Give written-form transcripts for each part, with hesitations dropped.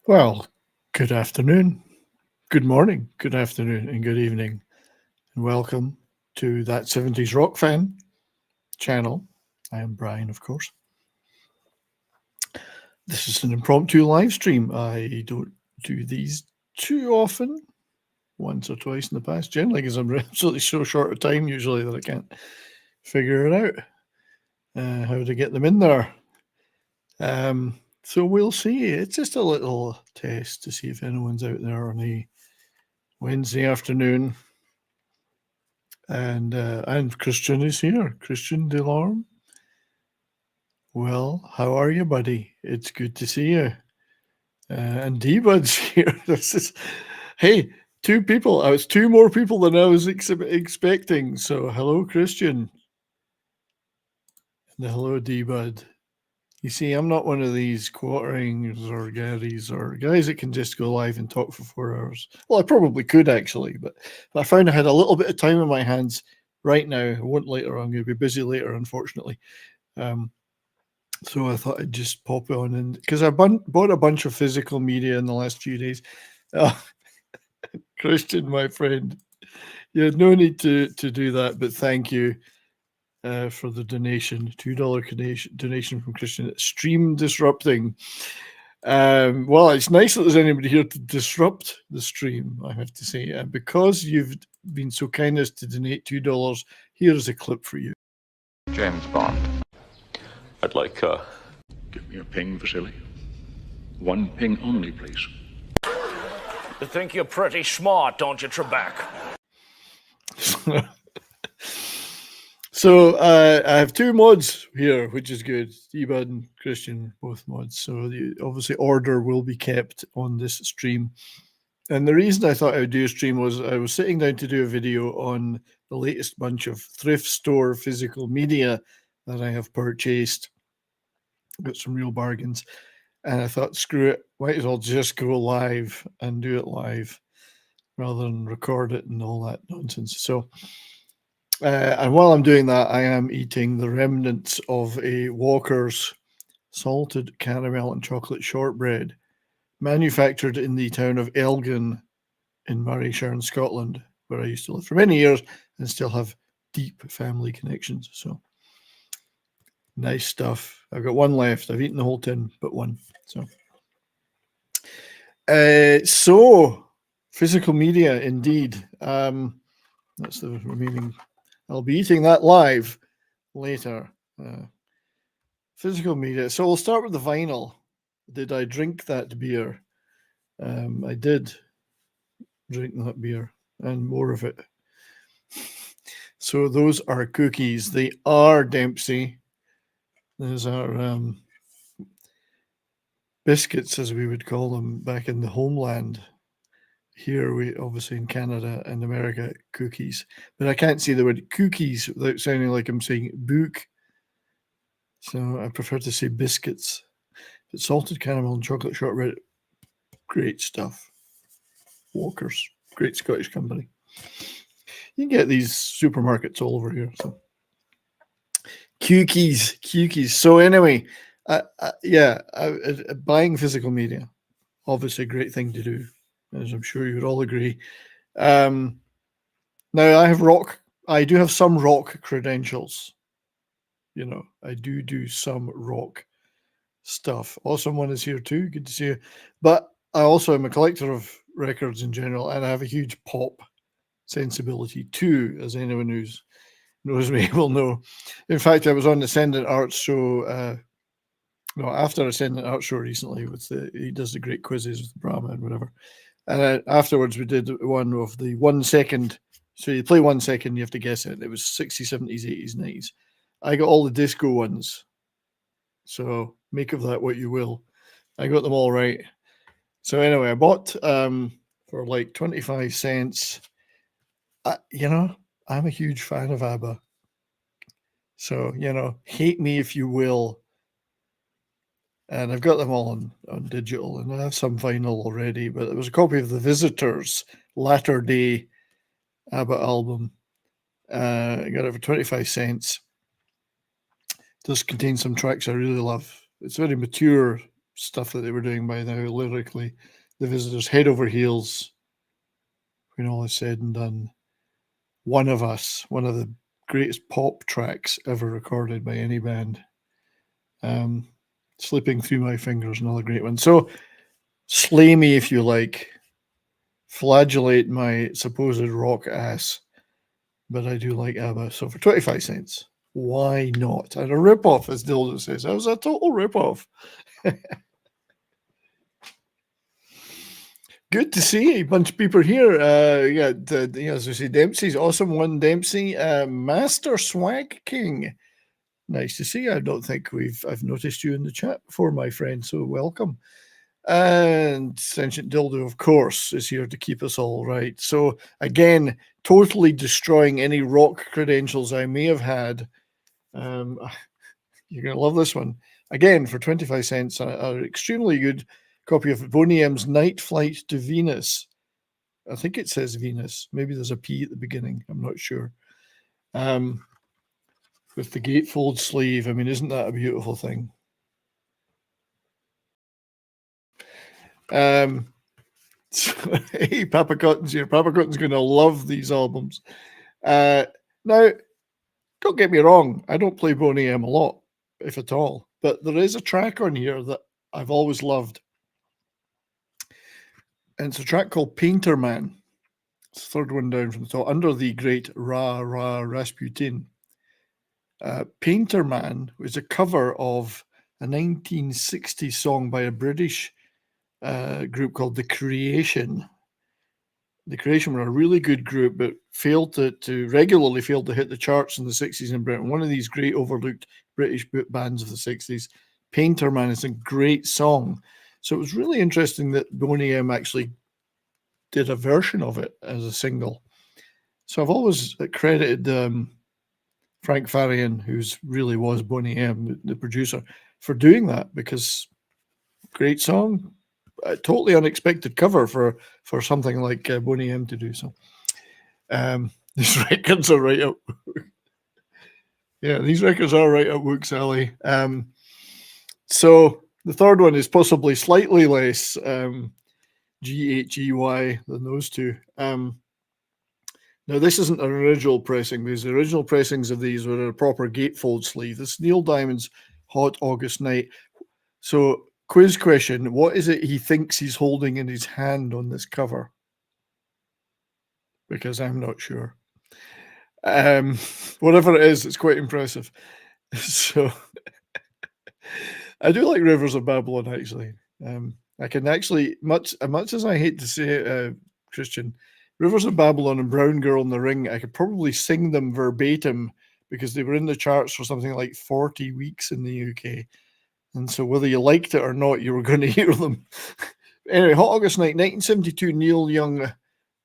Well, good afternoon, good morning, good afternoon, and good evening, and welcome to that 70s Rock Fan channel. I am Brian, of course. This is an impromptu live stream. I don't do these too often, once or twice in the past, generally because I'm absolutely so short of time usually that I can't figure it out how to get them in there. So we'll see. It's just a little test to see if anyone's out there on a Wednesday afternoon. And Christian is here. Christian Delorme. Well, how are you, buddy? It's good to see you. And D-Bud's here. Hey, two people. I was two more people than I was expecting. So hello, Christian. And hello, D-Bud. You see, I'm not one of these quarterings or Garys or guys that can just go live and talk for 4 hours. Well, I probably could actually, but I found I had a little bit of time in my hands right now. I won't later. I'm going to be busy later, unfortunately. So I thought I'd just pop on, and because I bought a bunch of physical media in the last few days. Christian, my friend, you had no need to do that, but thank you. For the donation, $2 donation from Christian. Stream disrupting. Well, it's nice that there's anybody here to disrupt the stream, I have to say. And because you've been so kind as to donate $2, here's a clip for you. James Bond. I'd like, Give me a ping, Vasily. One ping only, please. You think you're pretty smart, don't you, Trebek? So I have two mods here, which is good. D-Bud and Christian, both mods. So obviously order will be kept on this stream. And the reason I thought I would do a stream was I was sitting down to do a video on the latest bunch of thrift store physical media that I have purchased. Got some real bargains. And I thought, screw it, might as well just go live and do it live rather than record it and all that nonsense. So and while I'm doing that, I am eating the remnants of a Walker's salted caramel and chocolate shortbread manufactured in the town of Elgin in Murrayshire in Scotland, where I used to live for many years and still have deep family connections. So nice stuff. I've got one left. I've eaten the whole tin, but one. So physical media, indeed. That's the remaining. I'll be eating that live later. Physical media. So we'll start with the vinyl. Did I drink that beer? I did drink that beer and more of it. So those are cookies. They are Dempsey. Those are biscuits, as we would call them back in the homeland. Here, we obviously in Canada and America, cookies. But I can't say the word cookies without sounding like I'm saying book. So I prefer to say biscuits. But salted caramel and chocolate shortbread, great stuff. Walker's, great Scottish company. You can get these supermarkets all over here. So cookies. So anyway, buying physical media, obviously a great thing to do, as I'm sure you would all agree. Now I do have some rock credentials. You know, I do some rock stuff. Awesome One is here too. Good to see you. But I also am a collector of records in general, and I have a huge pop sensibility too, as anyone who knows me will know. In fact, I was on the Ascendant Arts show. After Ascendant Arts show recently, he does the great quizzes with Brahma and whatever. And afterwards, we did one of the 1 second. So you play 1 second, you have to guess it. It was 60s, 70s, 80s, 90s. I got all the disco ones. So make of that what you will. I got them all right. So anyway, I bought for like 25 cents. I'm a huge fan of ABBA. So, hate me if you will. And I've got them all on digital, and I have some vinyl already, but there was a copy of The Visitors' Latter Day ABBA album. I got it for 25 cents. It does contain some tracks I really love. It's very mature stuff that they were doing by now lyrically. The Visitors, Head Over Heels, when all is said and done. One of Us, one of the greatest pop tracks ever recorded by any band. Slipping Through My Fingers, another great one. So slay me if you like. Flagellate my supposed rock ass. But I do like ABBA. So for 25 cents, why not? And a rip-off, as Dildo says. That was a total rip-off. Good to see a bunch of people here. As we say, Dempsey's awesome one. Dempsey, Master Swag King. Nice to see you. I don't think I've noticed you in the chat before, my friend. So welcome. And Sentient Dildo, of course, is here to keep us all right. So again, totally destroying any rock credentials I may have had. You're gonna love this one. Again, for 25 cents, an extremely good copy of Boney M's Night Flight to Venus. I think it says Venus. Maybe there's a P at the beginning. I'm not sure. With the gatefold sleeve. I mean, isn't that a beautiful thing? Hey, Papa Cotton's here. Papa Cotton's going to love these albums. Now, don't get me wrong. I don't play Boney M a lot, if at all. But there is a track on here that I've always loved. And it's a track called Painter Man. It's the third one down from the top, under the great Ra Rasputin. Painter Man was a cover of a 1960s song by a British group called The Creation. The Creation were a really good group, but regularly failed to hit the charts in the 60s in Britain. One of these great overlooked British bands of the 60s. Painter Man is a great song. So it was really interesting that Boney M actually did a version of it as a single. So I've always credited Frank Farian, who's really was Boney M, the producer, for doing that, because great song, a totally unexpected cover for something like Boney M to do. So these records are right up. Yeah, these records are right up Wook's alley. So the third one is possibly slightly less GHEY than those two. Now, this isn't an original pressing. The original pressings of these were a proper gatefold sleeve. This is Neil Diamond's Hot August Night. So, quiz question. What is it he thinks he's holding in his hand on this cover? Because I'm not sure. Whatever it is, it's quite impressive. So, I do like Rivers of Babylon, actually. I can actually, much as I hate to say it, Christian, Rivers of Babylon and Brown Girl in the Ring, I could probably sing them verbatim because they were in the charts for something like 40 weeks in the UK. And so whether you liked it or not, you were going to hear them. Anyway, Hot August Night, 1972 Neil Young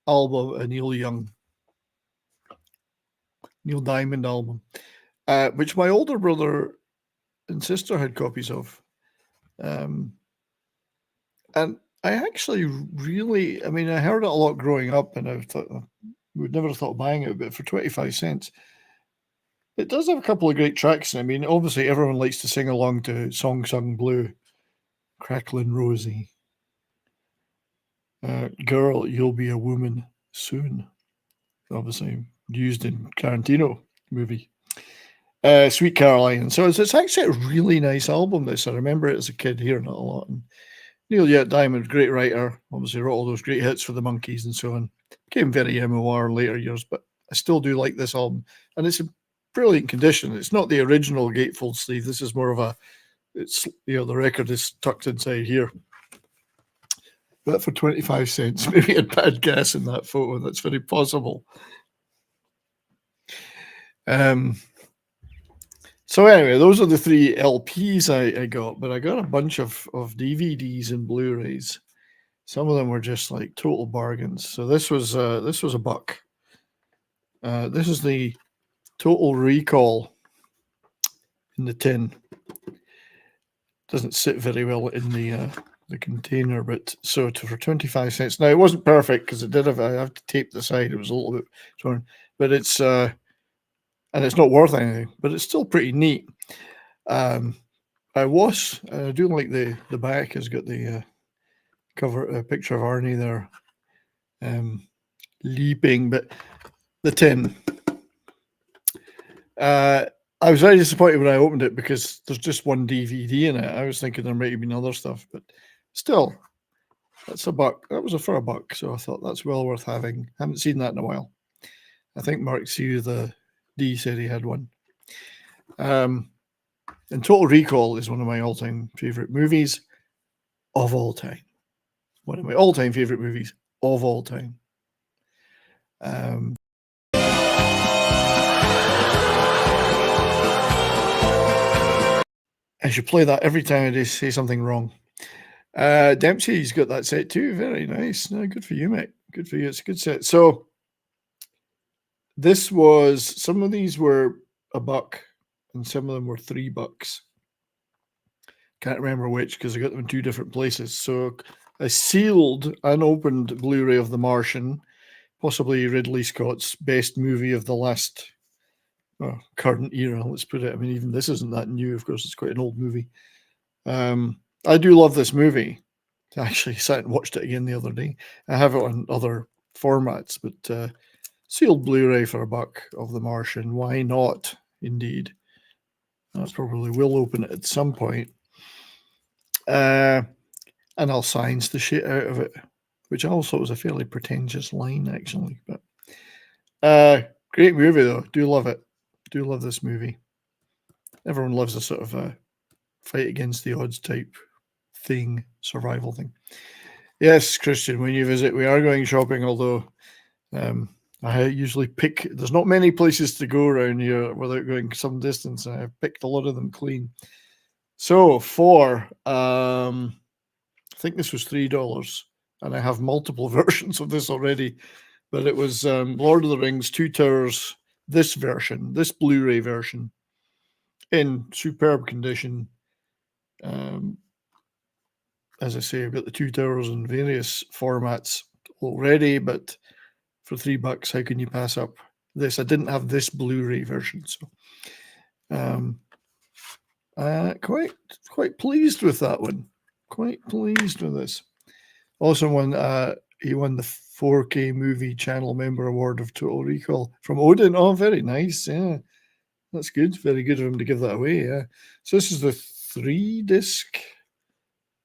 album, Neil Diamond album, which my older brother and sister had copies of. And I actually really, I heard it a lot growing up, and I thought, would never have thought of buying it, but for 25 cents, it does have a couple of great tracks. I mean, obviously, everyone likes to sing along to Song Sung Blue, Cracklin' Rosie, Girl, You'll Be a Woman Soon, obviously used in Tarantino movie, Sweet Caroline. So it's actually a really nice album, this. I remember it as a kid hearing it a lot. And Neil Diamond, great writer, obviously wrote all those great hits for the Monkees and so on. Became very MOR in later years, but I still do like this album. And it's in brilliant condition. It's not the original gatefold sleeve. This is more of the record is tucked inside here. But for 25 cents, maybe a bad guess in that photo. That's very possible. So anyway, those are the 3 LPs I got, but I got a bunch of DVDs and Blu-rays. Some of them were just like total bargains. So this was a buck. This is the Total Recall in the tin. Doesn't sit very well in the container, but for 25 cents. Now it wasn't perfect because it did I have to tape the side. It was a little bit torn, but and it's not worth anything, but it's still pretty neat. I do like the back has got the cover picture of Arnie there, leaping, but the tin. I was very disappointed when I opened it because there's just one DVD in it. I was thinking there might have been other stuff, but still, that's $1. That was for $1, so I thought that's well worth having. Haven't seen that in a while. I think Mark C. the D said he had one. And Total Recall is one of my all-time favorite movies of all time. One of my all-time favorite movies of all time. I should play that every time I say something wrong. Dempsey's got that set too. Very nice. No, good for you, mate. Good for you. It's a good set. So some of these were $1 and some of them were $3. Can't remember which because I got them in two different places. So a sealed, unopened Blu-ray of The Martian, possibly Ridley Scott's best movie of the last current era, let's put it. I mean, even this isn't that new. Of course, it's quite an old movie. I do love this movie. I actually sat and watched it again the other day. I have it on other formats, but sealed Blu-ray for $1 of The Martian. Why not? Indeed. I probably will open it at some point. And I'll science the shit out of it, which also was a fairly pretentious line, actually. But great movie, though. Do love it. Do love this movie. Everyone loves a sort of a fight against the odds type thing, survival thing. Yes, Christian, when you visit, we are going shopping, although I usually pick, there's not many places to go around here without going some distance, and I've picked a lot of them clean. So for, I think this was $3, and I have multiple versions of this already, but it was Lord of the Rings, Two Towers, this version, this Blu-ray version, in superb condition. As I say, I've got the Two Towers in various formats already, but for $3, how can you pass up this? I didn't have this Blu-ray version, so quite pleased with that one. Quite pleased with this. Also he won the 4K Movie Channel Member Award of Total Recall from Odin. Oh, very nice. Yeah, that's good. Very good of him to give that away. Yeah. So this is the 3-disc.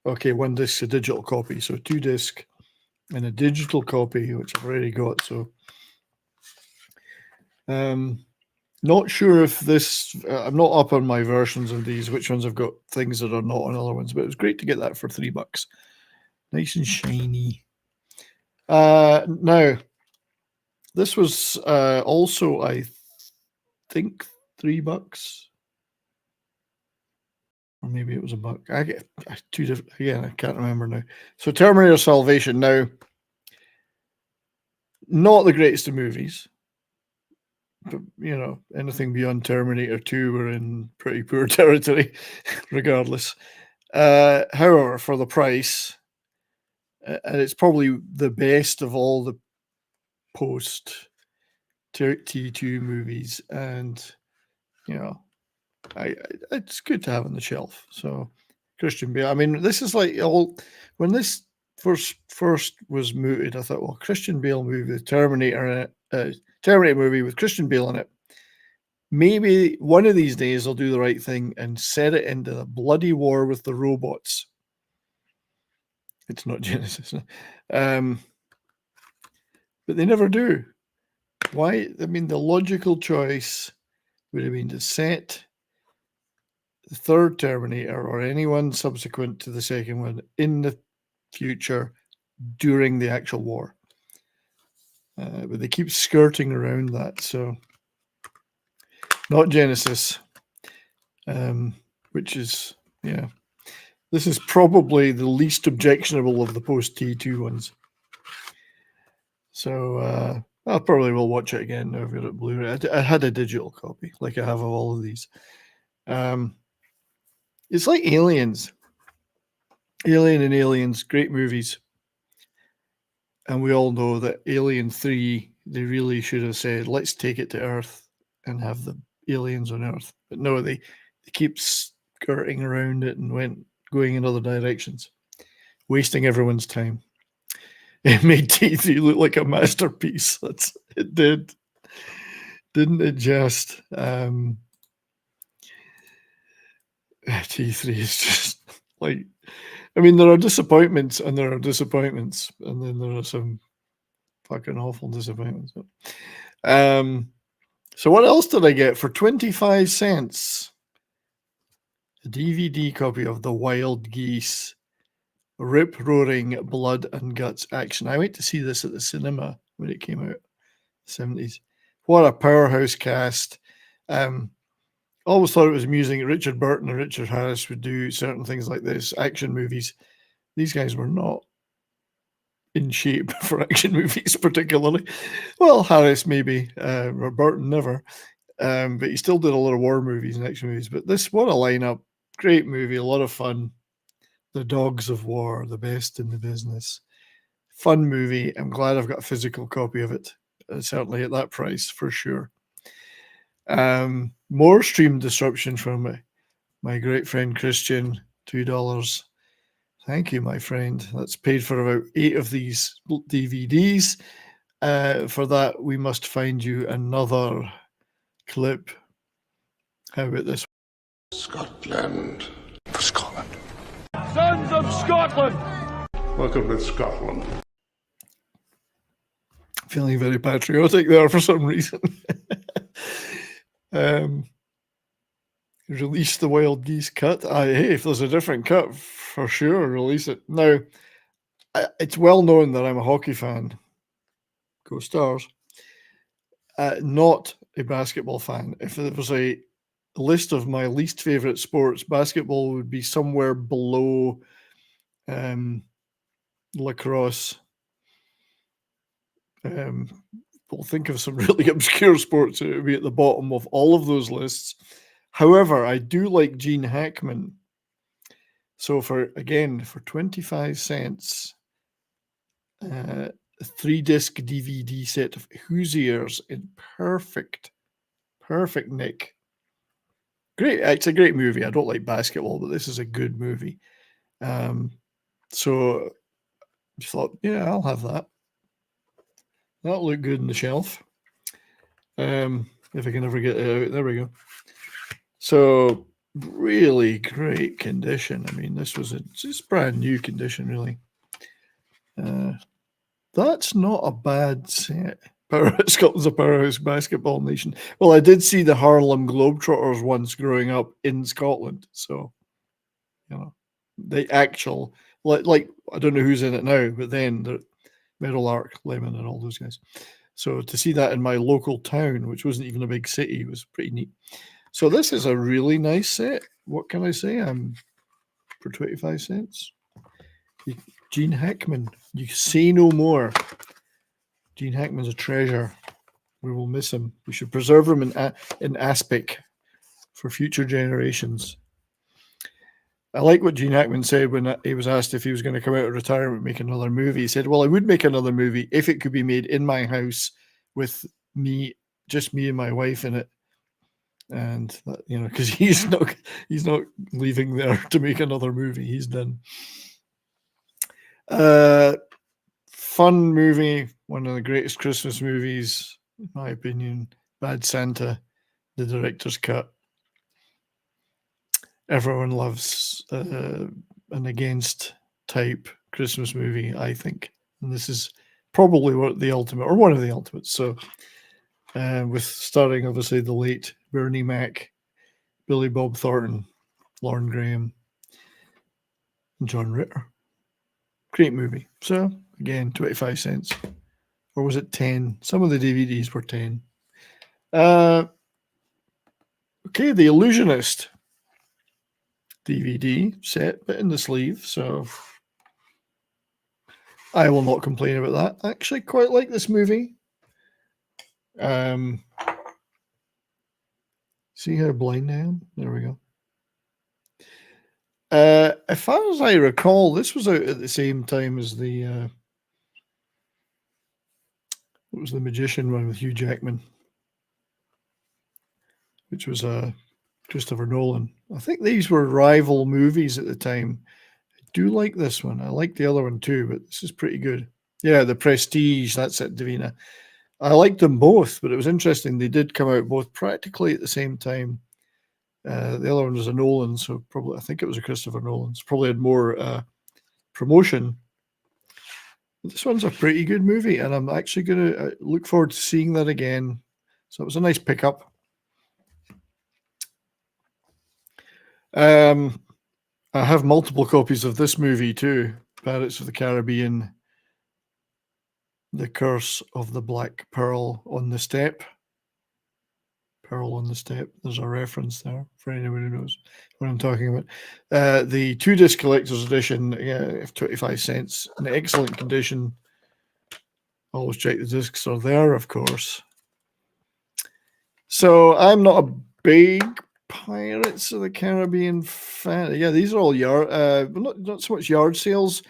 Okay, 1 disc, a digital copy. So 2 disc and a digital copy, which I've already got. So not sure if this, I'm not up on my versions of these, which ones I've got things that are not on other ones, but it was great to get that for $3. Nice and shiny. Now, this was also, I think, $3. Or maybe it was $1. I get two different, again, I can't remember now. So Terminator Salvation. Now, not the greatest of movies, but anything beyond Terminator 2, we're in pretty poor territory, regardless. However, for the price, and it's probably the best of all the post T2 movies, and it's good to have on the shelf. So Christian Bale. I mean, this is like when this first was mooted, I thought, well, Christian Bale movie, the Terminator movie with Christian Bale in it. Maybe one of these days they'll do the right thing and set it into the bloody war with the robots. It's not Genesis. But they never do. Why? I mean, the logical choice would have been to set the third Terminator or anyone subsequent to the second one in the future during the actual war. But they keep skirting around that. So not Genesis, which is, this is probably the least objectionable of the post T2 ones. So I probably will watch it again now. I've got it Blu-ray. I had a digital copy, like I have of all of these. It's like Aliens. Alien and Aliens, great movies. And we all know that Alien 3, they really should have said, let's take it to Earth and have the aliens on Earth. But no, they keep skirting around it and going in other directions, wasting everyone's time. It made T3 look like a masterpiece. It did, didn't it? Just T3 is just like, I mean, there are disappointments and there are disappointments, and then there are some fucking awful disappointments. So what else did I get for 25 cents? A DVD copy of The Wild Geese, rip-roaring blood and guts action. I went to see this at the cinema when it came out, 70s. What a powerhouse cast. Always thought it was amusing. Richard Burton and Richard Harris would do certain things like this, action movies. These guys were not in shape for action movies particularly. Well, Harris maybe, or Burton never. But he still did a lot of war movies and action movies. But this, what a lineup. Great movie, a lot of fun. The Dogs of War, the best in the business. Fun movie. I'm glad I've got a physical copy of it. Certainly at that price, for sure. More stream disruption from my great friend Christian, $2. Thank you, my friend. That's paid for about 8 of these DVDs. For that, we must find you another clip. How about this? Scotland. For Scotland. Sons of Scotland! Welcome to Scotland. Feeling very patriotic there for some reason. Release the Wild Geese cut. Hey, if there's a different cut, for sure, release it. Now, it's well known that I'm a hockey fan. Go Stars. Not a basketball fan. If there was a list of my least favorite sports, basketball would be somewhere below lacrosse. We'll think of some really obscure sports. It would be at the bottom of all of those lists. However, I do like Gene Hackman. So for 25 cents, a 3-disc DVD set of Hoosiers in perfect nick. Great. It's a great movie. I don't like basketball, but this is a good movie. So I thought, yeah, I'll have that. That'll look good on the shelf. If I can ever get it out. There we go. So really great condition. I mean, this was just brand new condition, really. That's not a bad set. Scotland's a powerhouse basketball nation. Well, I did see the Harlem Globetrotters once growing up in Scotland. So, the actual, like I don't know who's in it now, but then the Meadowlark, Lemon, and all those guys. So to see that in my local town, which wasn't even a big city, was pretty neat. So this is a really nice set. What can I say? For 25 cents. Gene Hackman, you say no more. Gene Hackman's a treasure. We will miss him. We should preserve him in aspic for future generations. I like what Gene Hackman said when he was asked if he was going to come out of retirement and make another movie. He said, well, I would make another movie if it could be made in my house with just me and my wife in it. And that, because he's not leaving there to make another movie. He's done. Fun movie, one of the greatest Christmas movies, in my opinion. Bad Santa, the director's cut. Everyone loves an against type Christmas movie, I think. And this is probably the ultimate, or one of the ultimates. So, with starring obviously the late Bernie Mac, Billy Bob Thornton, Lauren Graham, and John Ritter. Great movie. So, again, 25 cents. Or was it 10? Some of the DVDs were 10. Okay, The Illusionist DVD set, but in the sleeve. So, I will not complain about that. I actually quite like this movie. See how blind I am? There we go. As far as I recall, this was out at the same time as what was the Magician one with Hugh Jackman, which was a Christopher Nolan. I think these were rival movies at the time. I do like this one. I like the other one too, but this is pretty good. Yeah, The Prestige. That's it, Davina. I liked them both, but it was interesting. They did come out both practically at the same time. The other one was a Nolan, so probably I think it was a Christopher Nolan. It's probably had more promotion. This one's a pretty good movie, and I'm actually going to look forward to seeing that again. So it was a nice pickup. I have multiple copies of this movie too, Pirates of the Caribbean, The Curse of the Black Pearl on the Step. Pearl on the Step. There's a reference there for anyone who knows what I'm talking about. The 2-disc collector's edition, yeah, 25 cents, in excellent condition. Always check the discs are there, of course. So I'm not a big Pirates of the Caribbean fan. Yeah, these are all yard, but not so much yard sales.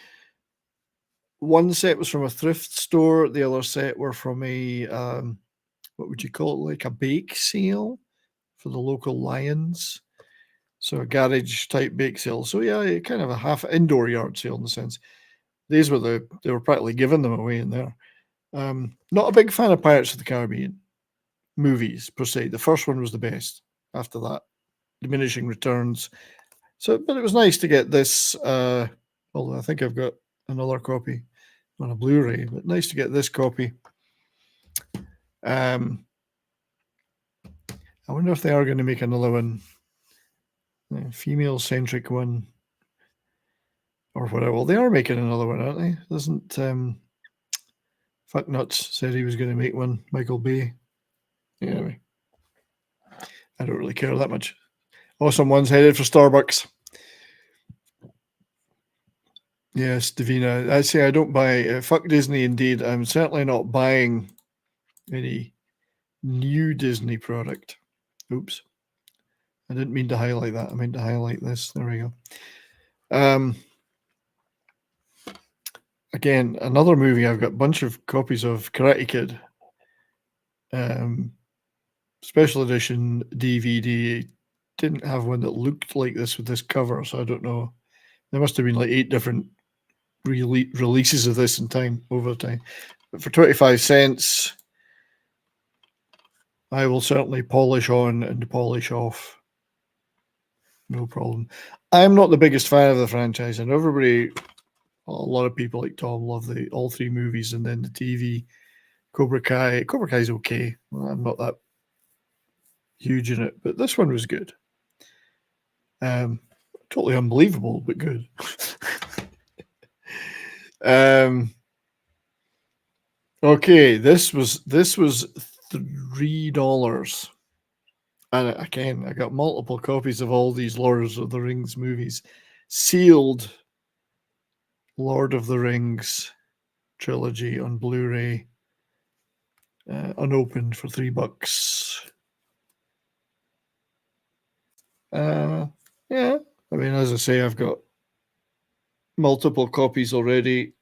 One set was from a thrift store. The other set were from a what would you call it, like a bake sale for the local Lions. So a garage type bake sale. So yeah, kind of a half indoor yard sale in the sense. These were they were practically giving them away in there. Not a big fan of Pirates of the Caribbean movies per se. The first one was the best. After that, diminishing returns. So, but it was nice to get this. Although I think I've got another copy on a Blu-ray, but nice to get this copy. I wonder if they are going to make another one, a female-centric one, or whatever. Well, they are making another one, aren't they? Doesn't Fucknuts said he was going to make one? Michael Bay. Anyway, I don't really care that much. Oh, someone's headed for Starbucks. Yes, Davina. I say I don't buy. Fuck Disney, indeed. I'm certainly not buying any new Disney product. Oops. I didn't mean to highlight that. I meant to highlight this. There we go. Again, another movie I've got a bunch of copies of, Karate Kid. Special edition DVD. Didn't have one that looked like this with this cover, so I don't know. There must have been like 8 different releases of this in time, over time. But for 25 cents, I will certainly polish on and polish off. No problem. I'm not the biggest fan of the franchise, and everybody, a lot of people like Tom love all 3 movies, and then the TV. Cobra Kai. Cobra Kai is okay. Well, I'm not that huge in it, but this one was good. Totally unbelievable, but good. Okay, this was $3. And again, I got multiple copies of all these Lord of the Rings movies. Sealed Lord of the Rings trilogy on Blu-ray. Unopened for $3. Yeah, I mean, as I say, I've got multiple copies already.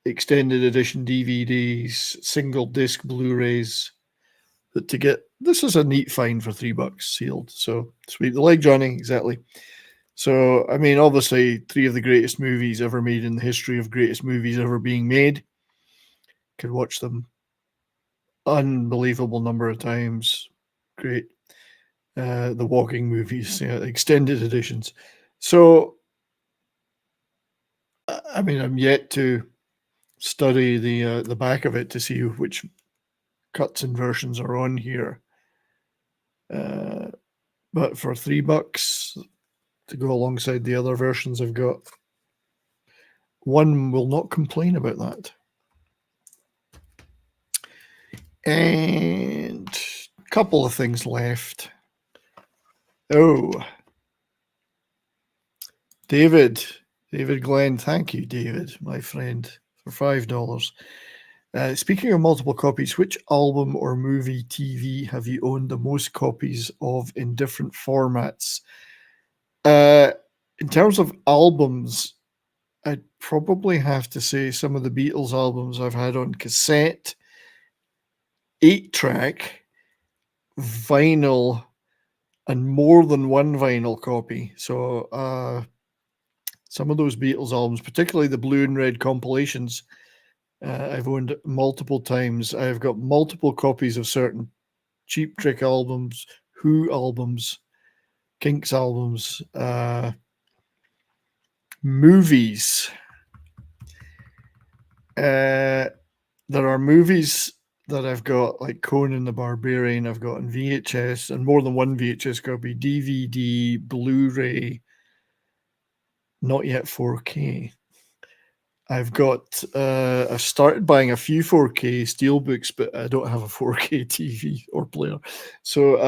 Extended edition DVDs, single disc Blu-rays. But to get this is a neat find for $3 sealed. So sweet. The leg joining, exactly. So I mean, obviously, 3 of the greatest movies ever made in the history of greatest movies ever being made. Could watch them unbelievable number of times. Great. The walking movies, yeah, extended editions. So I mean, I'm yet to study the back of it to see which cuts and versions are on here. But for $3 to go alongside the other versions I've got, one will not complain about that. And a couple of things left. Oh, David Glenn, thank you, David, my friend, for $5. Speaking of multiple copies, which album or movie TV have you owned the most copies of in different formats? In terms of albums, I'd probably have to say some of the Beatles albums I've had on cassette, 8-track, vinyl, and more than one vinyl copy. So some of those Beatles albums, particularly the blue and red compilations, I've owned multiple times. I've got multiple copies of certain Cheap Trick albums, Who albums, Kinks albums, movies. There are movies that I've got, like Conan the Barbarian, I've got in VHS, and more than one VHS copy, DVD, Blu-ray, not yet 4K. I've started buying a few 4K steelbooks, but I don't have a 4K TV or player. So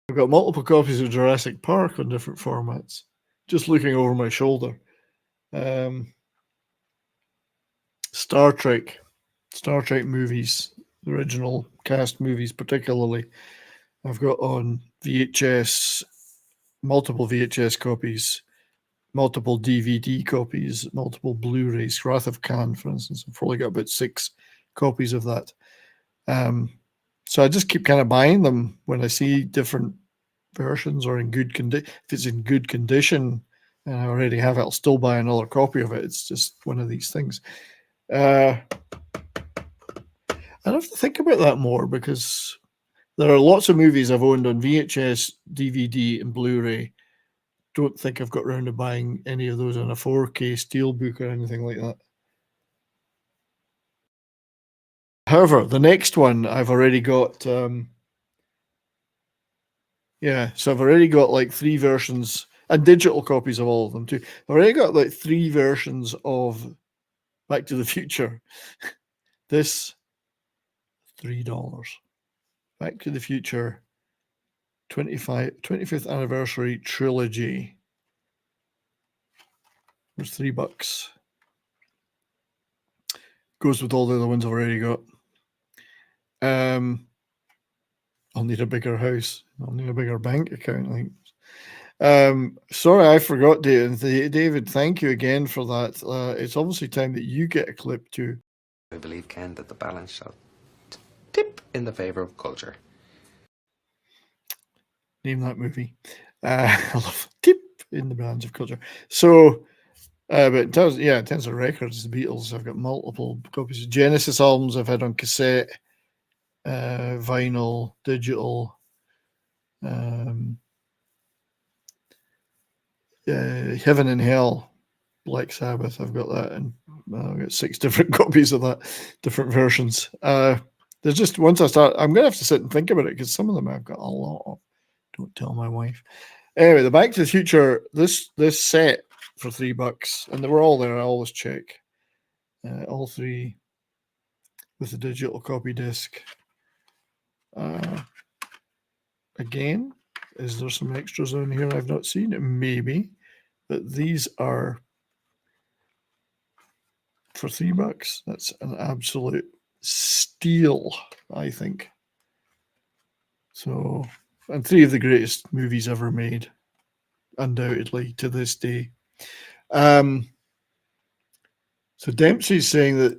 I've got multiple copies of Jurassic Park on different formats, just looking over my shoulder. Star Trek movies, the original cast movies particularly, I've got on VHS, multiple VHS copies, multiple DVD copies, multiple Blu-rays. Wrath of Khan, for instance, I've probably got about 6 copies of that. So I just keep kind of buying them when I see different versions or in good condition. If it's in good condition and I already have it, I'll still buy another copy of it. It's just one of these things. I'd have to think about that more, because there are lots of movies I've owned on VHS, DVD, and Blu-ray. Don't think I've got around to buying any of those on a 4K steelbook or anything like that. However, the next one I've already got. So I've already got like 3 versions and digital copies of all of them too. I've already got like 3 versions of Back to the Future. This $3. Back to the Future 25th anniversary trilogy. There's $3. Goes with all the other ones I've already got. I'll need a bigger house. I'll need a bigger bank account, I think. Sorry, I forgot, David. Thank you again for that. It's obviously time that you get a clip too. I believe, Ken, that the balance shall tip in the favor of culture. Name that movie. I love tip in the balance of culture. So, but in terms of records, the Beatles, I've got multiple copies of Genesis albums I've had on cassette, vinyl, digital. Heaven and Hell, Black Sabbath, I've got that, and I've got 6 different copies of that, different versions. There's just, once I start, I'm gonna have to sit and think about it, because some of them I've got a lot of. Don't tell my wife. Anyway, the Back to the Future, this set for $3, and they were all there. I always check all 3 with the digital copy disc. Again, is there some extras on here I've not seen? Maybe, but these are for $3. That's an absolute steal, I think. So, and 3 of the greatest movies ever made, undoubtedly, to this day. So Dempsey's saying that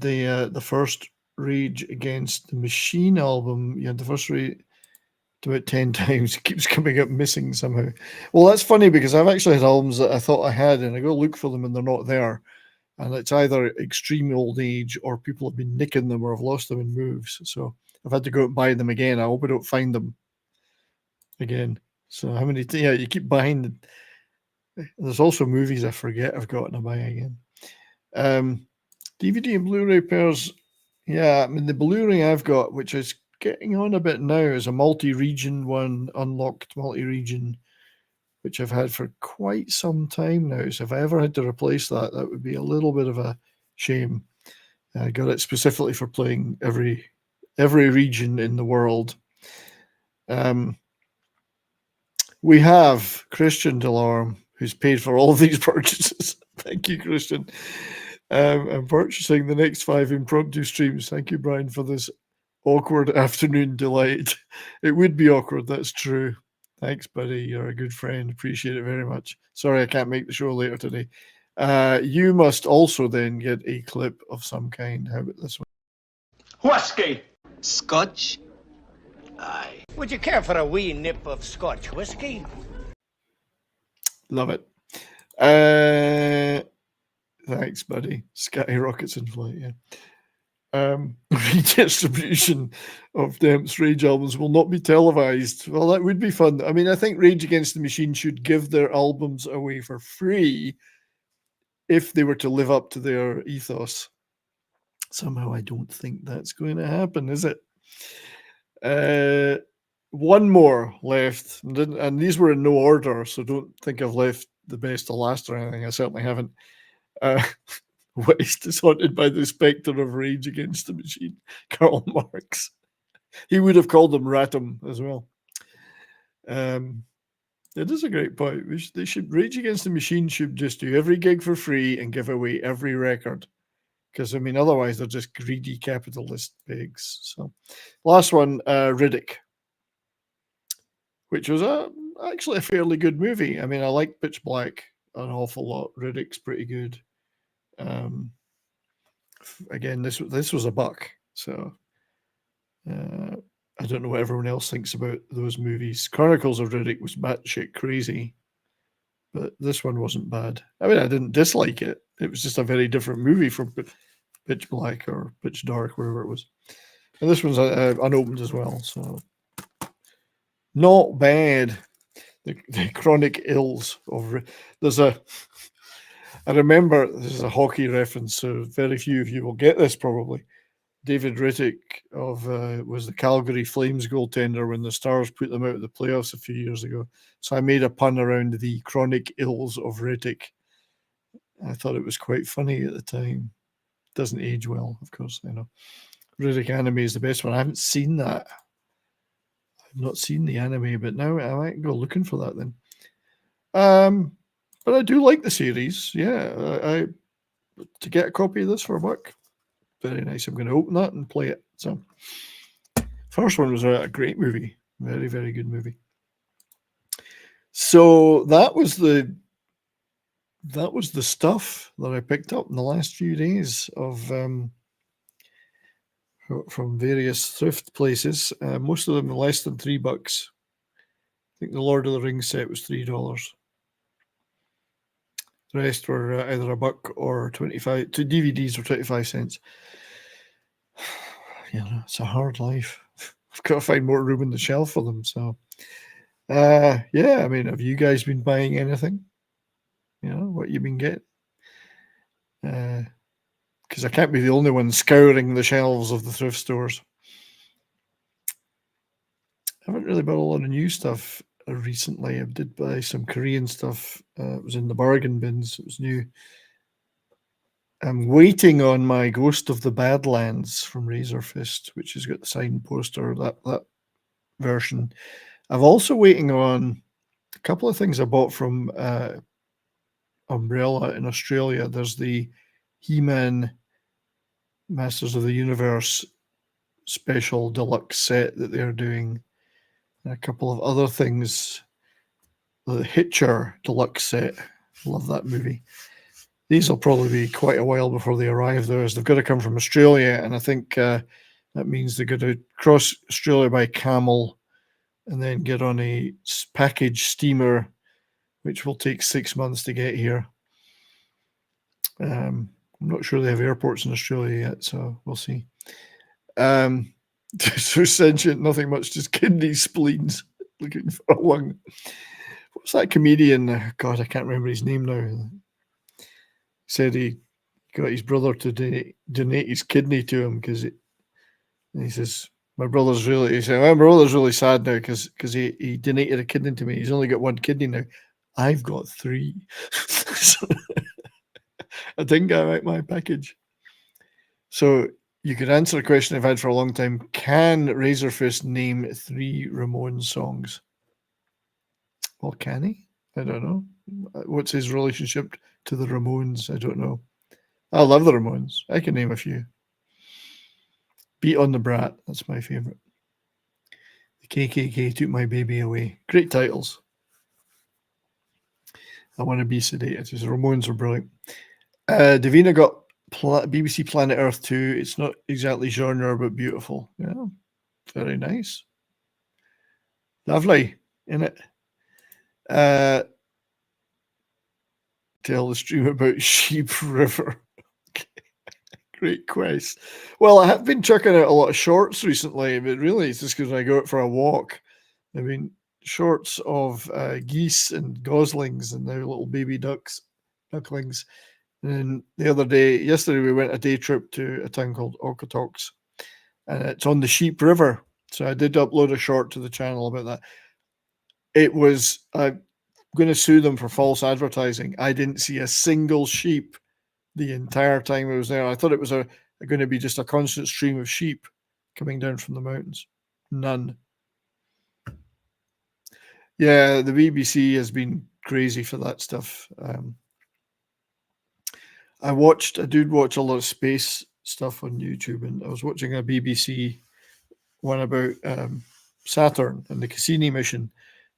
they had the first Rage Against the Machine album. You had the first Rage about 10 times. It keeps coming up missing somehow. Well, that's funny, because I've actually had albums that I thought I had, and I go look for them and they're not there. And it's either extreme old age or people have been nicking them or have lost them in moves. So I've had to go out and buy them again. I hope I don't find them again. So how many? You keep buying them. There's also movies I forget I've got and I buy again. DVD and Blu-ray pairs. Yeah, I mean, the Blu-ray I've got, which is getting on a bit now, is a multi-region one, unlocked multi-region, which I've had for quite some time now. So if I ever had to replace that, that would be a little bit of a shame. I got it specifically for playing every region in the world. We have Christian Delorme, who's paid for all of these purchases. Thank you, Christian. I'm purchasing the next 5 impromptu streams. Thank you, Brian, for this awkward afternoon delight. It would be awkward, that's true. Thanks, buddy. You're a good friend. Appreciate it very much. Sorry I can't make the show later today. You must also then get a clip of some kind. How about this one? Whiskey. Scotch Aye. Would you care for a wee nip of Scotch whiskey? Love it. Thanks, buddy. Skyrockets in flight, yeah. Redistribution of Demp's Rage albums will not be televised. Well, that would be fun. I mean, I think Rage Against the Machine should give their albums away for free if they were to live up to their ethos. Somehow I don't think that's going to happen, is it? One more left, and these were in no order, so don't think I've left the best to last or anything. I certainly haven't. West is haunted by the spectre of Rage Against the Machine. Karl Marx. He would have called them Ratum as well. It is a great point. They should Rage Against the Machine should just do every gig for free and give away every record. Because, I mean, otherwise they're just greedy capitalist pigs. So, last one, Riddick, which was actually a fairly good movie. I mean, I like Pitch Black an awful lot. Riddick's pretty good. Again, this was a buck. So, I don't know what everyone else thinks about those movies. Chronicles of Riddick was batshit crazy, but this one wasn't bad. I mean, I didn't dislike it. It was just a very different movie from Pitch Black or Pitch Dark, wherever it was. And this one's unopened as well, so not bad. The chronic ills of I remember this is a hockey reference, so very few of you will get this probably. David Riddick was the Calgary Flames goaltender when the Stars put them out of the playoffs a few years ago. So I made a pun around the chronic ills of Riddick. I thought it was quite funny at the time. Doesn't age well, of course, I know. Riddick anime is the best one. I haven't seen that. I've not seen the anime, but now I might go looking for that then. But I do like the series. Yeah, I to get a copy of this for a buck. Very nice. I'm going to open that and play it. So, first one was a great movie. Very, very good movie. So that was the stuff that I picked up in the last few days of from various thrift places. Most of them less than $3. I think the Lord of the Rings set was $3. The rest were either a buck or 25. Two DVDs were 25 cents. You know, it's a hard life. I've got to find more room in the shelf for them. So, yeah, I mean, have you guys been buying anything? You know, what you've been getting? Because I can't be the only one scouring the shelves of the thrift stores. I haven't really bought a lot of new stuff recently. I did buy some Korean stuff. It was in the bargain bins. It was new. I'm waiting on my Ghost of the Badlands from Razor Fist, which has got the signed poster, that version. I'm also waiting on a couple of things I bought from Umbrella in Australia. There's the He-Man Masters of the Universe special deluxe set that they're doing. And a couple of other things. The Hitcher deluxe set. Love that movie. These will probably be quite a while before they arrive, though, as they've got to come from Australia. And I think that means they've got to cross Australia by camel and then get on a package steamer, which will take 6 months to get here. I'm not sure they have airports in Australia yet, so we'll see. So sentient, nothing much, just kidney spleens, looking for a lung. What's that comedian? God, I can't remember his name now. Said he got his brother to donate his kidney to him because he says, my brother's really sad now because he donated a kidney to me. He's only got one kidney now. I've got 3. So, I didn't get out my package. So you could answer a question I've had for a long time. Can Razor Fist name 3 Ramones songs? Well, can he? I don't know. What's his relationship to the Ramones? I don't know. I love the Ramones. I can name a few. Beat on the Brat. That's my favorite. The KKK took my baby away. Great titles. I want to be sedated. The Ramones were brilliant. Davina got BBC Planet Earth 2. It's not exactly genre, but beautiful. Yeah, very nice. Lovely, isn't it? Tell the stream about Sheep River. Great quest. Well, I have been checking out a lot of shorts recently, but really it's just because I go out for a walk. I mean, shorts of geese and goslings and now little baby ducklings. And yesterday, we went a day trip to a town called Okotoks, and it's on the Sheep River. So I did upload a short to the channel about that. It was, I'm going to sue them for false advertising. I didn't see a single sheep the entire time I was there. I thought it was going to be just a constant stream of sheep coming down from the mountains. None. Yeah, the BBC has been crazy for that stuff. I did watch a lot of space stuff on YouTube, and I was watching a BBC one about Saturn and the Cassini mission,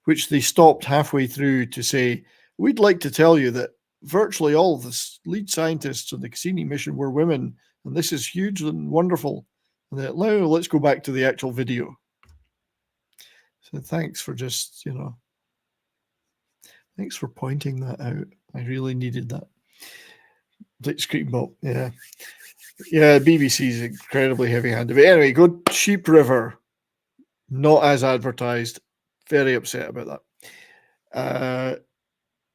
which they stopped halfway through to say, we'd like to tell you that virtually all of the lead scientists on the Cassini mission were women, and this is huge and wonderful. And now let's go back to the actual video. So thanks for just, thanks for pointing that out. I really needed that. Screambot, yeah. Yeah, BBC is incredibly heavy-handed. But anyway, go Sheep River. Not as advertised. Very upset about that.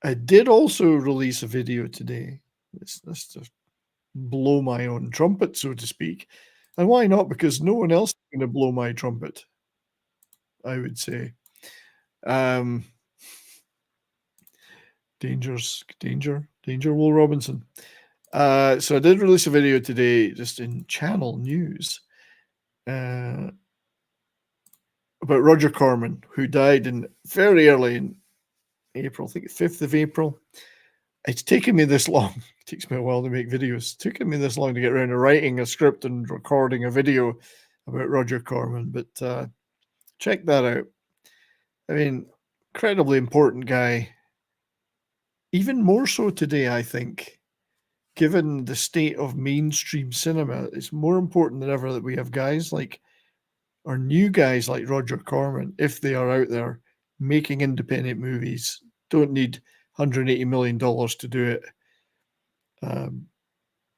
I did also release a video today. Let's just blow my own trumpet, so to speak. And why not? Because no one else is going to blow my trumpet, I would say. Danger, Will Robinson. So I did release a video today just in channel news about Roger Corman, who died very early in April, I think 5th of April. It's taken me this long. It takes me a while to make videos. It's taken me this long to get around to writing a script and recording a video about Roger Corman, but check that out. I mean, incredibly important guy. Even more so today, I think, given the state of mainstream cinema. It's more important than ever that we have guys like, or new guys like Roger Corman, if they are out there making independent movies. Don't need $180 million to do it.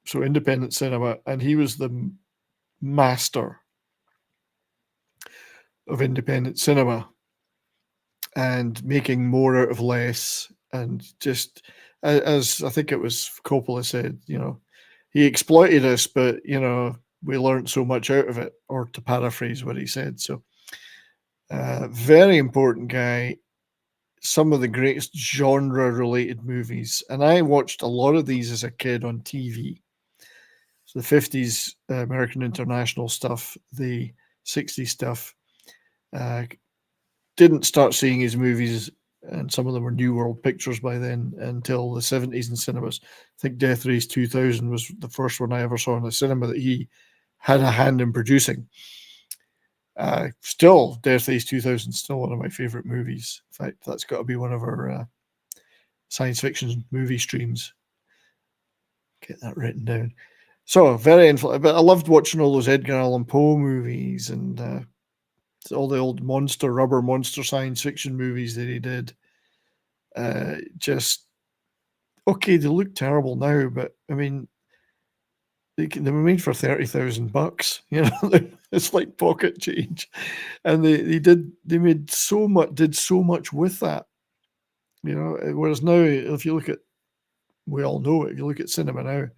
So independent cinema, and he was the master of independent cinema and making more out of less. And just as I think it was Coppola said, he exploited us, but we learned so much out of it, or to paraphrase what he said. So very important guy. Some of the greatest genre related movies, and I watched a lot of these as a kid on TV. So the 50s American International stuff, the 60s stuff. Didn't start seeing his movies, and some of them were New World Pictures by then, until the 70s in cinemas. I think Death Race 2000 was the first one I ever saw in the cinema that he had a hand in producing. Still, Death Race 2000 is still one of my favorite movies. In fact, that's got to be one of our science fiction movie streams. Get that written down. So, very but I loved watching all those Edgar Allan Poe movies and all the old rubber monster science fiction movies that he did. Just, okay, they look terrible now, but I mean, they were made for $30,000. It's like pocket change, and they did so much with that. Whereas now, if you look at, we all know it. If you look at cinema now, they're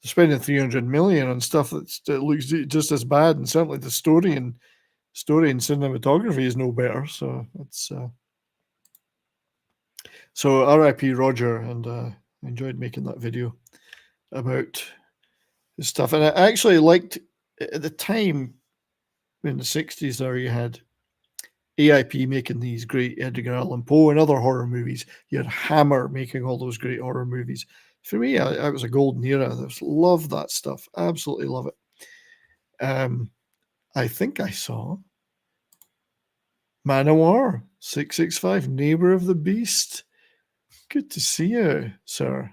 spending $300 million on stuff that looks just as bad, and certainly the story and cinematography is no better. So it's so R.I.P. Roger, and I enjoyed making that video about his stuff. And I actually liked, at the time in the 60s there, you had AIP making these great Edgar Allan Poe and other horror movies. You had Hammer making all those great horror movies. For me, I was a golden era. I love that stuff. Absolutely love it. I think I saw Manowar 665, Neighbor of the Beast. Good to see you, sir.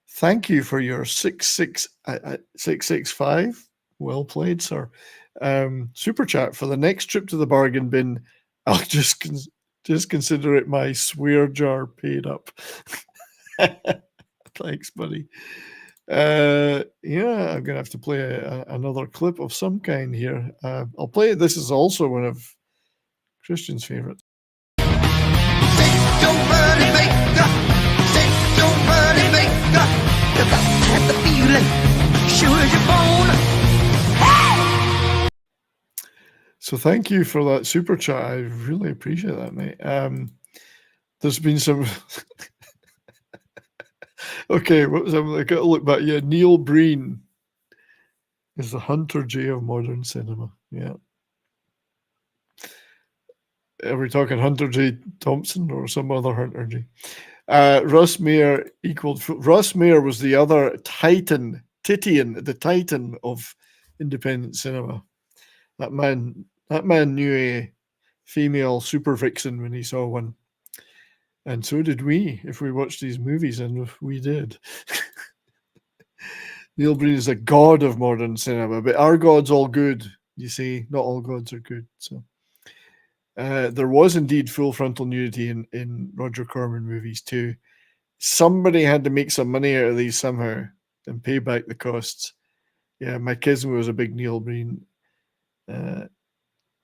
Thank you for your 665. Well played, sir. Super chat for the next trip to the bargain bin. I'll just consider it my swear jar paid up. Thanks, buddy. Yeah, I'm gonna have to play another clip of some kind here. I'll play it. This is also one of Christian's favorites. So thank you for that super chat. I really appreciate that, mate. There's been some. Okay, what was I got to look back? Yeah, Neil Breen is the Hunter J of modern cinema. Yeah. Are we talking Hunter J. Thompson or some other Hunter J? Russ Meyer Russ Meyer was the other Titan, the Titan of independent cinema. That man knew a female super vixen when he saw one. And so did we, if we watched these movies, and we did. Neil Breen is a god of modern cinema, but our God's all good. You see, not all gods are good. So there was indeed full frontal nudity in Roger Corman movies too. Somebody had to make some money out of these somehow and pay back the costs. Yeah, my cousin was a big Neil Breen.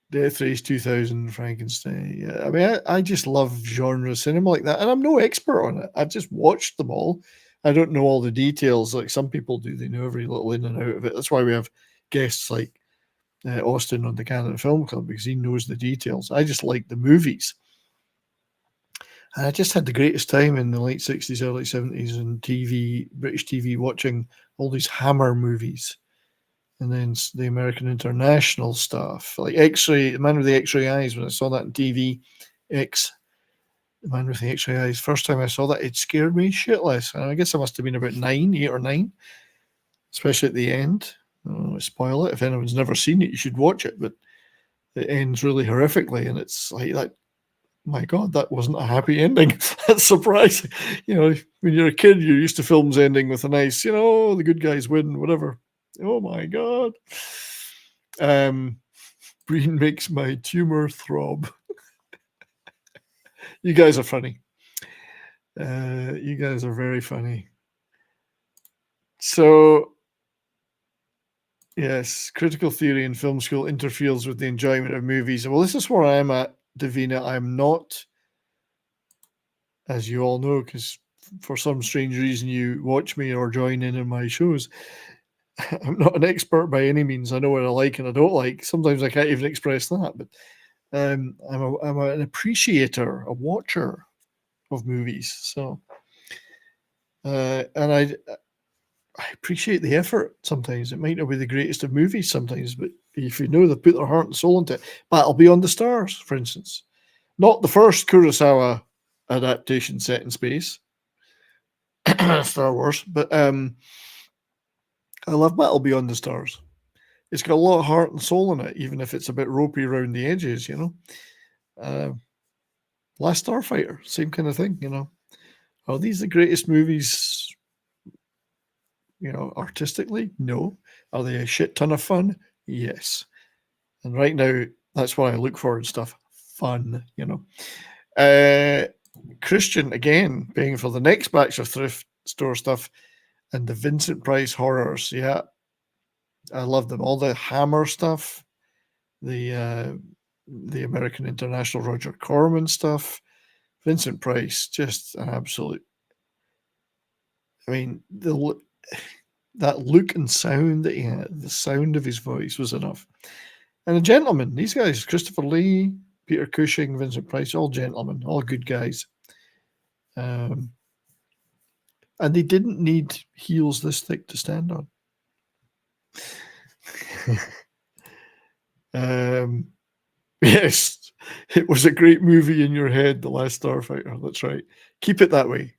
Death Race 2000, Frankenstein. Yeah, I mean, I just love genre cinema like that, and I'm no expert on it. I've just watched them all. I don't know all the details like some people do. They know every little in and out of it. That's why we have guests like Austin on the Canada Film Club, because he knows the details. I just like the movies. And I just had the greatest time in the late 60s, early 70s on TV, British TV, watching all these Hammer movies. And then the American International stuff, like X-Ray, The Man with the X-Ray Eyes. When I saw that on TV, The Man with the X-Ray Eyes. First time I saw that, it scared me shitless. And I guess I must have been about 8 or 9, especially at the end. I don't want to spoil it. If anyone's never seen it, you should watch it. But it ends really horrifically, and it's like that. My God, that wasn't a happy ending. That's surprising. You know, when you're a kid, you're used to films ending with a nice, the good guys win, whatever. Oh my God. Breen makes my tumor throb. You guys are funny. You guys are very funny. So, yes, critical theory in film school interferes with the enjoyment of movies. Well, this is where I am at, Davina. I'm not, as you all know, because for some strange reason you watch me or join in my shows. I'm not an expert by any means. I know what I like and I don't like. Sometimes I can't even express that, but I'm an appreciator, a watcher of movies. So, and I appreciate the effort sometimes. It might not be the greatest of movies sometimes, but if you know they put their heart and soul into it, Battle Beyond the Stars, for instance. Not the first Kurosawa adaptation set in space, Star Wars, but I love Battle Beyond the Stars. It's got a lot of heart and soul in it, even if it's a bit ropey around the edges, Last Starfighter, same kind of thing, Are these the greatest movies, artistically? No. Are they a shit ton of fun? Yes. And right now, that's what I look for in stuff. Fun, Christian, again, paying for the next batch of thrift store stuff and the Vincent Price horrors. Yeah. I love them. All the Hammer stuff, the American International Roger Corman stuff, Vincent Price, just an absolute. I mean, that look and sound that he had, the sound of his voice was enough. And a gentleman, these guys, Christopher Lee, Peter Cushing, Vincent Price, all gentlemen, all good guys. And they didn't need heels this thick to stand on. Yes, it was a great movie in your head, The Last Starfighter. That's right. Keep it that way.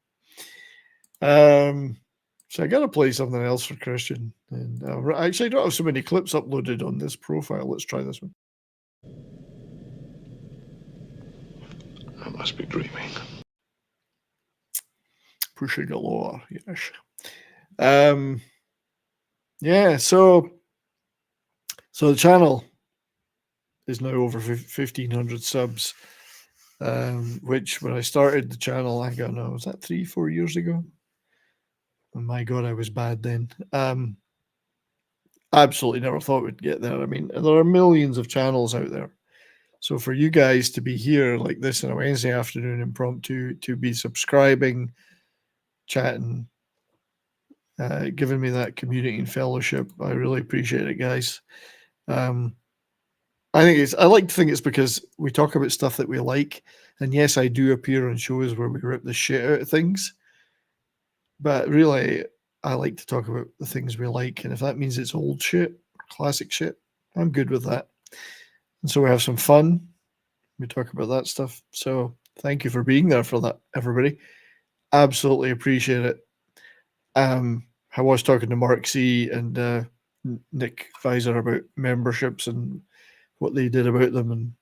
So I got to play something else for Christian. And actually, I don't have so many clips uploaded on this profile. Let's try this one. I must be dreaming. Pusha galore, yes. Yeah, so the channel is now over 1,500 subs, which when I started the channel, I don't know, was that 3-4 years ago? Oh my God, I was bad then. Absolutely never thought we'd get there. I mean, there are millions of channels out there. So for you guys to be here like this on a Wednesday afternoon, impromptu, to be subscribing, chatting, giving me that community and fellowship, I really appreciate it, guys. I like to think it's because we talk about stuff that we like, and yes, I do appear on shows where we rip the shit out of things, but really, I like to talk about the things we like, and if that means it's old shit, classic shit, I'm good with that. And so we have some fun. We talk about that stuff. So thank you for being there for that, everybody. Absolutely appreciate it. I was talking to Mark C and Nick Visor about memberships and what they did about them, and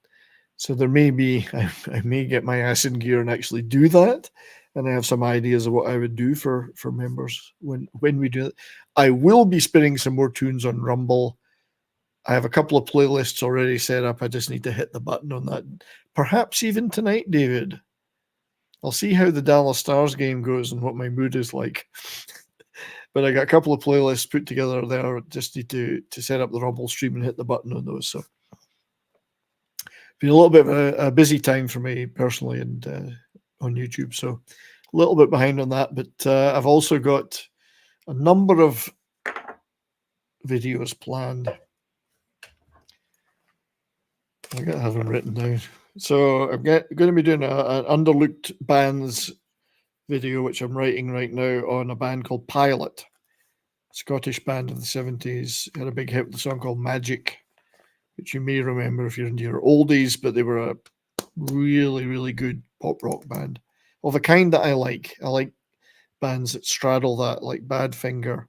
so there may be I may get my ass in gear and actually do that. And I have some ideas of what I would do for members when we do it. I will be spinning some more tunes on Rumble. I have a couple of playlists already set up. I just need to hit the button on that. Perhaps even tonight, David. I'll see how the Dallas Stars game goes and what my mood is like. But I got a couple of playlists put together there. Just need to set up the Rumble stream and hit the button on those. So been a little bit of a busy time for me personally and on YouTube. So a little bit behind on that. But I've also got a number of videos planned. I got to have them written down. So I'm going to be doing an underlooked bands video, which I'm writing right now on a band called Pilot, Scottish band of the 70s. Had a big hit with a song called Magic, which you may remember if you're into your oldies, but they were a really, really good pop rock band of a kind that I like. I like bands that straddle that, like Badfinger,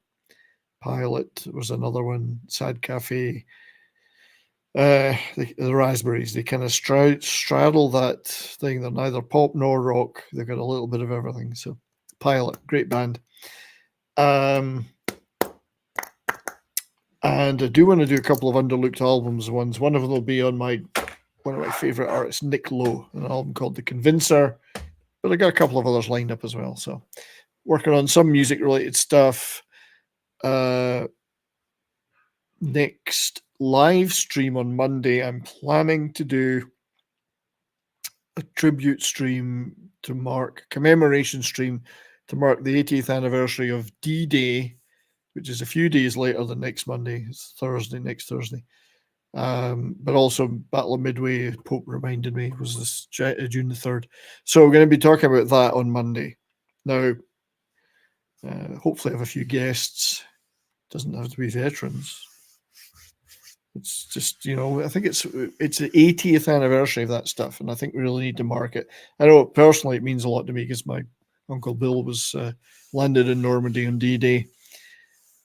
Pilot was another one, Sad Cafe. The Raspberries, they kind of straddle that thing. They're neither pop nor rock. They've got a little bit of everything. So, Pilot, great band. And I do want to do a couple of underlooked albums. One of them will be on one of my favorite artists, Nick Lowe, an album called The Convincer. But I got a couple of others lined up as well. So, working on some music related stuff. Next live stream on Monday, I'm planning to do a tribute stream commemoration stream to mark the 80th anniversary of D-Day, which is a few days later than next Monday. It's next Thursday. But also Battle of Midway, Pope reminded me, was this June the 3rd. So we're going to be talking about that on Monday. Now, hopefully I have a few guests. Doesn't have to be veterans. It's just, I think it's the 80th anniversary of that stuff, and I think we really need to mark it. I know personally it means a lot to me because my Uncle Bill was landed in Normandy on D-Day.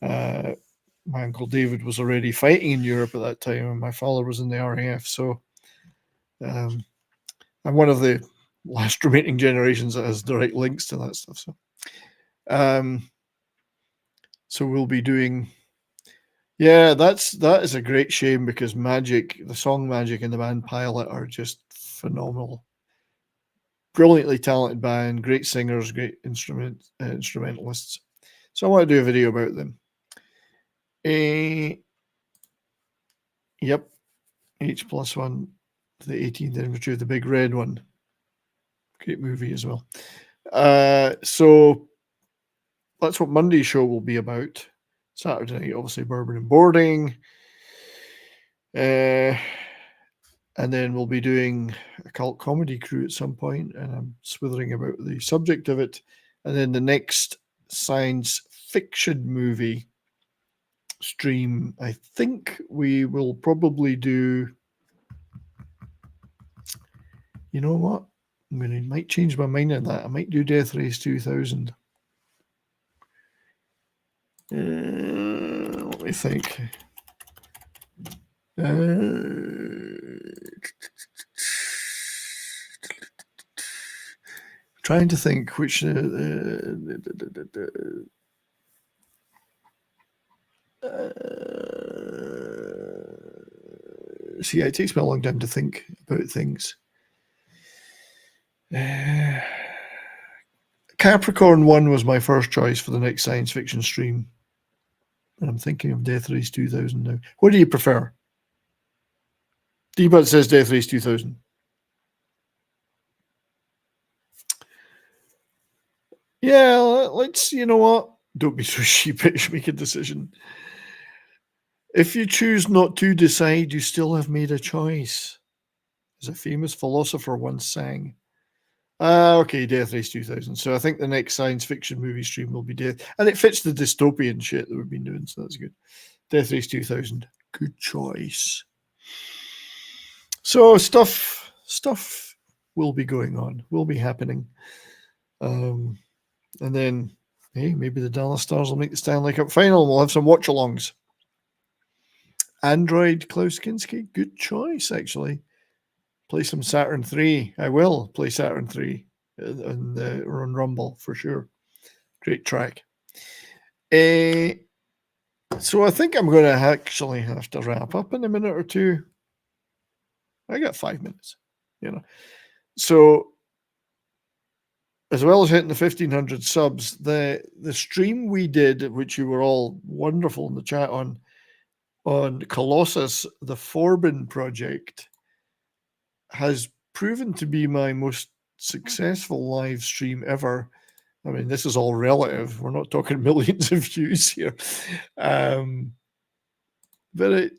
My Uncle David was already fighting in Europe at that time, and my father was in the RAF. So I'm one of the last remaining generations that has direct links to that stuff. So we'll be doing... Yeah, that is a great shame because the song Magic and the band Pilot are just phenomenal. Brilliantly talented band, great singers, great instrumentalists. So I want to do a video about them. Yep, H+1, the 18th anniversary of the Big Red One. Great movie as well. So that's what Monday's show will be about. Saturday night, obviously, Bourbon and Boarding. And then we'll be doing a cult comedy crew at some point, and I'm swithering about the subject of it. And then the next science fiction movie stream, I think we will probably do... You know what? Might change my mind on that. I might do Death Race 2000. Let me think. Trying to think which. See, it takes me a long time to think about things. Capricorn 1 was my first choice for the next science fiction stream. And I'm thinking of Death Race 2000 now. What do you prefer? D-Bud says Death Race 2000. Yeah, let's, you know what? Don't be so sheepish, make a decision. If you choose not to decide, you still have made a choice, as a famous philosopher once sang. Okay, Death Race 2000. So I think the next science fiction movie stream will be Death. And it fits the dystopian shit that we've been doing, so that's good. Death Race 2000. Good choice. So stuff will be going on, will be happening. And then, hey, maybe the Dallas Stars will make the Stanley Cup final. We'll have some watch-alongs. Android Klaus Kinski, good choice, actually. Play some Saturn 3. I will play Saturn 3 on Rumble, for sure. Great track. So I think I'm going to actually have to wrap up in a minute or two. I got 5 minutes, you know. So as well as hitting the 1,500 subs, the stream we did, which you were all wonderful in the chat on Colossus, the Forbin project, has proven to be my most successful live stream ever. I mean, this is all relative. We're not talking millions of views here. But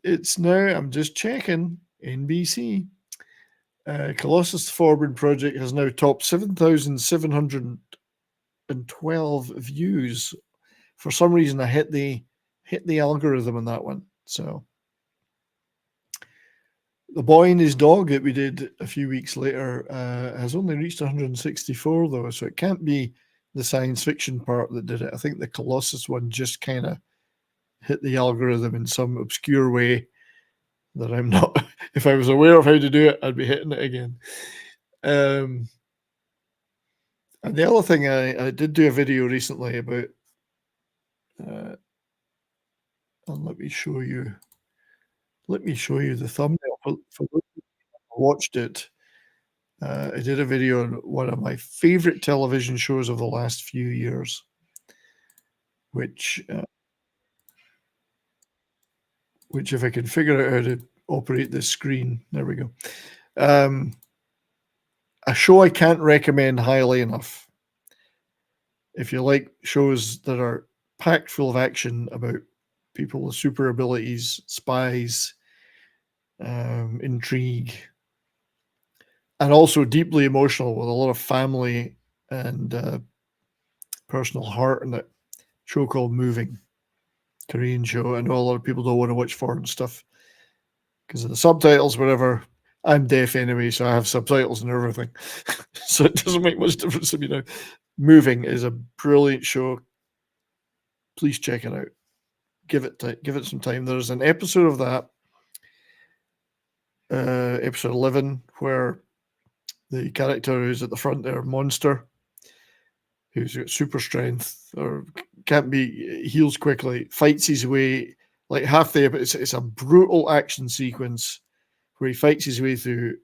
it's now, I'm just checking, NBC. Colossus Forbin project has now topped 7,712 views. For some reason, I hit the algorithm on that one. So The Boy and His Dog that we did a few weeks later has only reached 164 though, so it can't be the science fiction part that did it. I think the Colossus one just kind of hit the algorithm in some obscure way that I'm not. If I was aware of how to do it, I'd be hitting it again. And the other thing, I did do a video recently about, and let me show you the thumbnail. For those who watched it, I did a video on one of my favorite television shows of the last few years, which if I can figure out how to operate this screen, there we go. A show I can't recommend highly enough. If you like shows that are packed full of action about people with super abilities, spies, intrigue, and also deeply emotional with a lot of family and personal heart in it, show called Moving, Korean show. I know a lot of people don't want to watch foreign stuff because of the subtitles, whatever. I'm deaf anyway, so I have subtitles and everything. So it doesn't make much difference to me now. Moving is a brilliant show. Please check it out. Give it some time. There's an episode of that, episode 11, where the character who's at the front there, Monster, who's got super strength or can't be heals quickly, fights his way like half the episode. It's a brutal action sequence where he fights his way through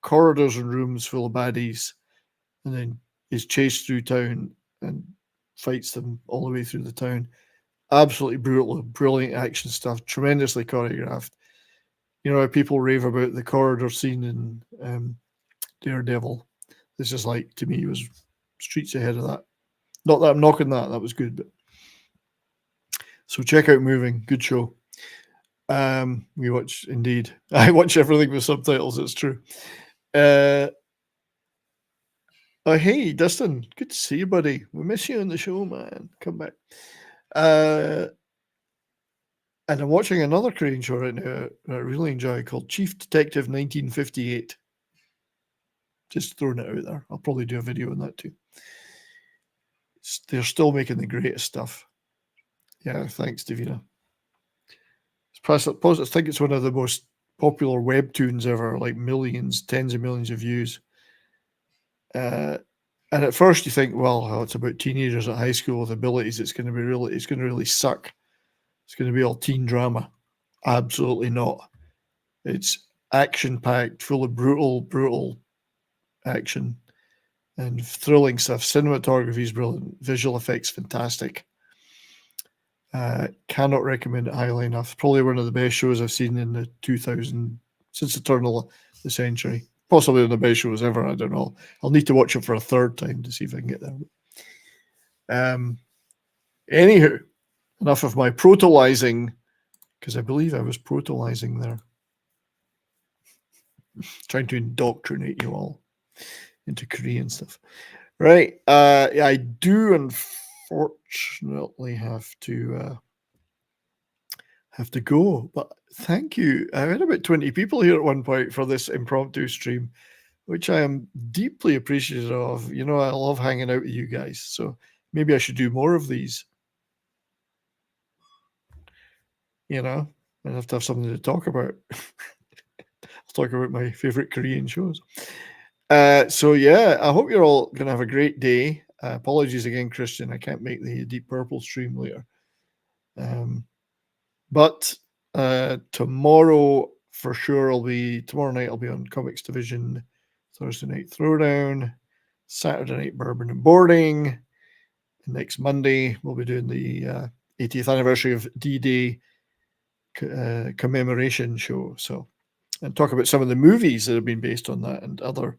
corridors and rooms full of baddies, and then is chased through town and fights them all the way through the town. Absolutely brutal, brilliant action stuff, tremendously choreographed. You know how people rave about the corridor scene in Daredevil. This is like, to me, was streets ahead of that. Not that I'm knocking that was good, but so check out Moving, good show. We watch, indeed. I watch everything with subtitles, it's true. Oh, hey, Dustin, good to see you, buddy. We miss you on the show, man. Come back. And I'm watching another Korean show right now that I really enjoy called Chief Detective 1958. Just throwing it out there. I'll probably do a video on that too. They're still making the greatest stuff. Yeah, thanks, Davina. I think it's one of the most popular webtoons ever, like millions, tens of millions of views. And at first you think, well, it's about teenagers at high school with abilities. It's going to really suck. It's going to be all teen drama. Absolutely not. It's action-packed, full of brutal action and thrilling stuff. Cinematography is brilliant. Visual effects, fantastic. Cannot recommend it highly enough. Probably one of the best shows I've seen in the 2000, since the turn of the century. Possibly one of the best shows ever. I don't know. I'll need to watch it for a third time to see if I can get there. Anywho, enough of my protolizing, because I believe I was protolizing there. Trying to indoctrinate you all into Korean stuff. Right. I do unfortunately have to go, but thank you. I had about 20 people here at one point for this impromptu stream, which I am deeply appreciative of. You know, I love hanging out with you guys, so maybe I should do more of these. You know, I have to have something to talk about. I'll talk about my favorite Korean shows. So yeah, I hope you're all going to have a great day. Apologies again, Christian. I can't make the Deep Purple stream later. But tomorrow, for sure, tomorrow night I'll be on Comics Division, Thursday Night Throwdown, Saturday Night Bourbon and Boarding. And next Monday, we'll be doing the 80th anniversary of D-Day commemoration show. So, and talk about some of the movies that have been based on that and other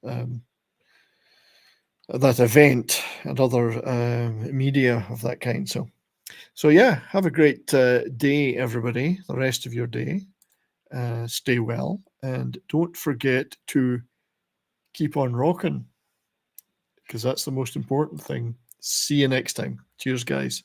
that event and other media of that kind. So yeah, have a great day, everybody. The rest of your day. Stay well, and don't forget to keep on rocking, because that's the most important thing. See you next time. Cheers, guys.